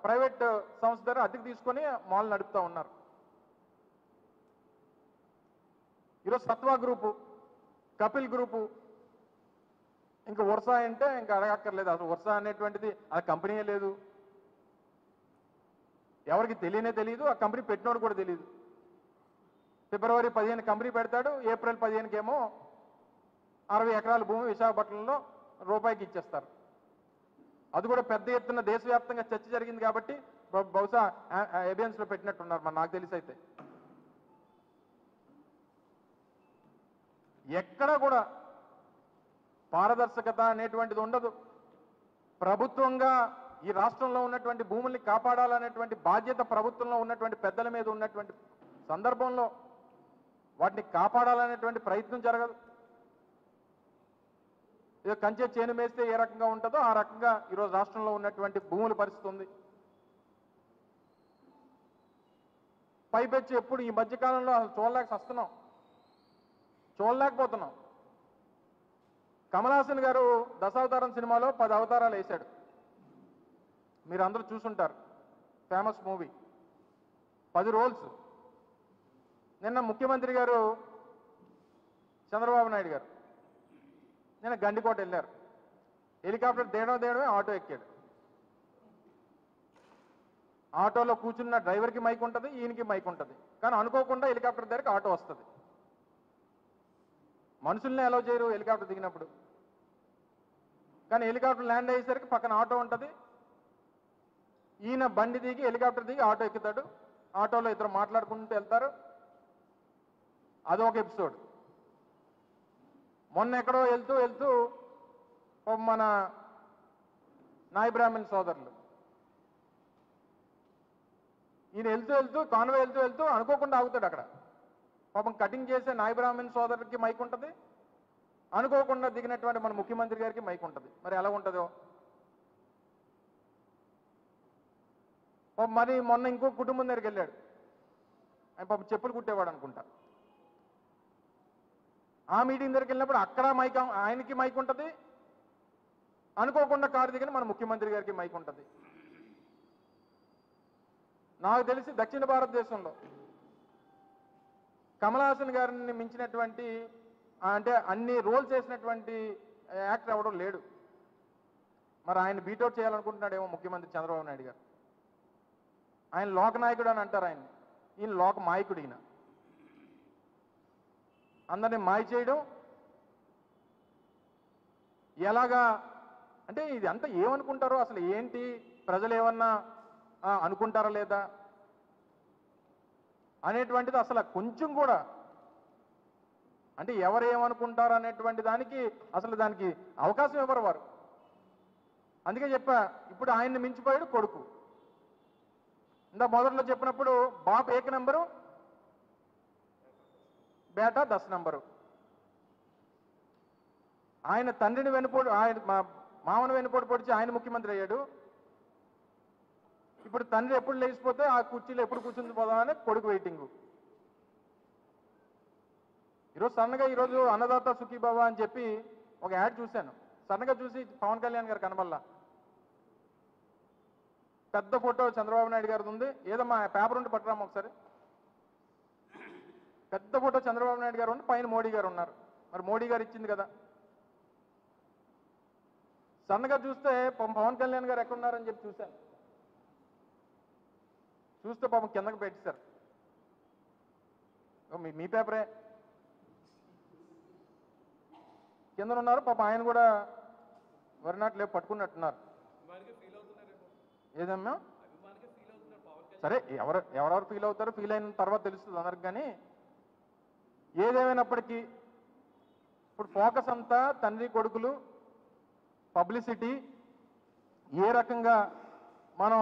Private సంస్థ ద్వారా అద్దెకు తీసుకొని మాల్ నడుపుతూ ఉన్నారు. ఈరోజు సత్వా గ్రూపు, కపిల్ గ్రూపు, ఇంకా వర్ష అంటే ఇంకా అడగక్కర్లేదు. అసలు వర్ష అనేటువంటిది ఆ కంపెనీయే లేదు, ఎవరికి తెలియదు, ఆ కంపెనీ పెట్టినోడు కూడా తెలియదు. ఫిబ్రవరి 15 కంపెనీ పెడతాడు, ఏప్రిల్ 15కేమో 60 ఎకరాల భూమి విశాఖపట్నంలో రూపాయికి ఇచ్చేస్తారు. అది కూడా పెద్ద ఎత్తున దేశవ్యాప్తంగా చర్చ జరిగింది కాబట్టి బహుశా ఎబియన్స్ లో పెట్టినట్టున్నారు మరి నాకు తెలిసి. అయితే ఎక్కడ కూడా పారదర్శకత అనేటువంటిది ఉండదు. ప్రభుత్వంగా ఈ రాష్ట్రంలో ఉన్నటువంటి భూముల్ని కాపాడాలనేటువంటి బాధ్యత ప్రభుత్వంలో ఉన్నటువంటి పెద్దల మీద ఉన్నటువంటి సందర్భంలో వాటిని కాపాడాలనేటువంటి ప్రయత్నం జరగదు. ఇక కంచె చేను మేస్తే ఏ రకంగా ఉంటుందో ఆ రకంగా ఈరోజు రాష్ట్రంలో ఉన్నటువంటి భూముల పరిస్థితి ఉంది. పైపెచ్చి ఎప్పుడు ఈ మధ్యకాలంలో అసలు చూడలేకపోతున్నాం. కమల్ హాసన్ గారు దశావతారం సినిమాలో 10 అవతారాలు వేశాడు, మీరు అందరూ చూసుంటారు, ఫేమస్ మూవీ, 10 రోల్స్. నిన్న ముఖ్యమంత్రి గారు చంద్రబాబు నాయుడు గారు నిన్న గండికోట వెళ్ళారు. హెలికాప్టర్ దేడమే ఆటో ఎక్కాడు. ఆటోలో కూర్చున్న డ్రైవర్కి మైక్ ఉంటుంది, ఈయనకి మైక్ ఉంటుంది. కానీ అనుకోకుండా హెలికాప్టర్ దగ్గరికి ఆటో వస్తుంది. మనుషుల్ని అలౌ చేయరు హెలికాప్టర్ దిగినప్పుడు, కానీ హెలికాప్టర్ ల్యాండ్ అయ్యేసరికి పక్కన ఆటో ఉంటుంది. ఈయన బండి దిగి హెలికాప్టర్ దిగి ఆటో ఎక్కుతాడు. ఆటోలో ఇద్దరు మాట్లాడుకుంటూ వెళ్తారు. అదొక ఎపిసోడ్. మొన్న ఎక్కడో వెళ్తూ మన నాయ బ్రాహ్మణ్ సోదరులు ఈయన వెళ్తూ కాన్వే వెళ్తూ అనుకోకుండా ఆగుతాడు అక్కడ. పాపం కటింగ్ చేసే నాయ బ్రాహ్మణ్ సోదరుడికి మైక్ ఉంటుంది, అనుకోకుండా దిగినటువంటి మన ముఖ్యమంత్రి గారికి మైక్ ఉంటుంది. మరి ఎలా ఉంటుందో. మరి మొన్న ఇంకో కుటుంబం దగ్గరికి వెళ్ళాడు. ఆయన పాపం చెప్పులు కుట్టేవాడు అనుకుంటా. ఆ మీటింగ్ దగ్గరికి వెళ్ళినప్పుడు అక్కడ మైక్, ఆయనకి మైక్ ఉంటుంది, అనుకోకుండా కారు దిగిన మన ముఖ్యమంత్రి గారికి మైక్ ఉంటుంది. నాకు తెలిసి దక్షిణ భారతదేశంలో కమల్ హాసన్ గారిని మించినటువంటి, అంటే అన్ని రోల్స్ చేసినటువంటి యాక్టర్ ఎవడో లేడు. మరి ఆయన బీటౌట్ చేయాలనుకుంటున్నాడేమో ముఖ్యమంత్రి చంద్రబాబు నాయుడు గారు. ఆయన లోకనాయకుడు అని అంటారు ఆయన్ని, ఈయన లోకమాయకుడు. ఈయన అందరినీ మాయ చేయడం ఎలాగా అంటే ఇది అంతా ఏమనుకుంటారో, అసలు ఏంటి, ప్రజలు ఏమన్నా అనుకుంటారా లేదా అనేటువంటిది అసలు కొంచెం కూడా, అంటే ఎవరు ఏమనుకుంటారు అనేటువంటి దానికి అసలు దానికి అవకాశం ఇవ్వరు వారు. అందుకే చెప్పా, ఇప్పుడు ఆయన్ని మించిపోయాడు కొడుకు. ఇందా మొదట్లో చెప్పినప్పుడు బాప్ 1 నంబరు, బేటా 10 నంబరు. ఆయన తండ్రిని వెనుపోడు, ఆయన మామను వెనుపోటు పొడిచి ఆయన ముఖ్యమంత్రి అయ్యాడు. ఇప్పుడు తండ్రి ఎప్పుడు లేచిపోతే ఆ కుర్చీలో ఎప్పుడు కూర్చుని పోదామని కొడుకు వెయిటింగ్. ఈరోజు సన్నగా అన్నదాత సుఖీభవ అని చెప్పి ఒక యాడ్ చూశాను. సన్నగా చూసి పవన్ కళ్యాణ్ గారు కనబల్లా. పెద్ద ఫోటో చంద్రబాబు నాయుడు గారిది ఉంది, ఏదమ్మా పేపర్ ఉంటే పట్టరామా ఒకసారి. పెద్ద ఫోటో చంద్రబాబు నాయుడు గారు ఉంది, పైన మోడీ గారు ఉన్నారు. మరి మోడీ గారు ఇచ్చింది కదా. సన్నగా చూస్తే పవన్ కళ్యాణ్ గారు ఎక్కడున్నారని చెప్పి చూశాను. చూస్తే పాపం కిందకి పెట్టేశారు. మీ పేపరే కింద ఉన్నారు. పాపం ఆయన కూడా వరినాట్లు లేపు పట్టుకున్నట్టున్నారు. ఏదమ్మా సరే, ఎవరెవరు ఫీల్ అవుతారో ఫీల్ అయిన తర్వాత తెలుస్తుంది అందరికి. కానీ ఏదేమైనప్పటికీ ఇప్పుడు ఫోకస్ అంతా తండ్రి కొడుకులు, పబ్లిసిటీ, ఏ రకంగా మనం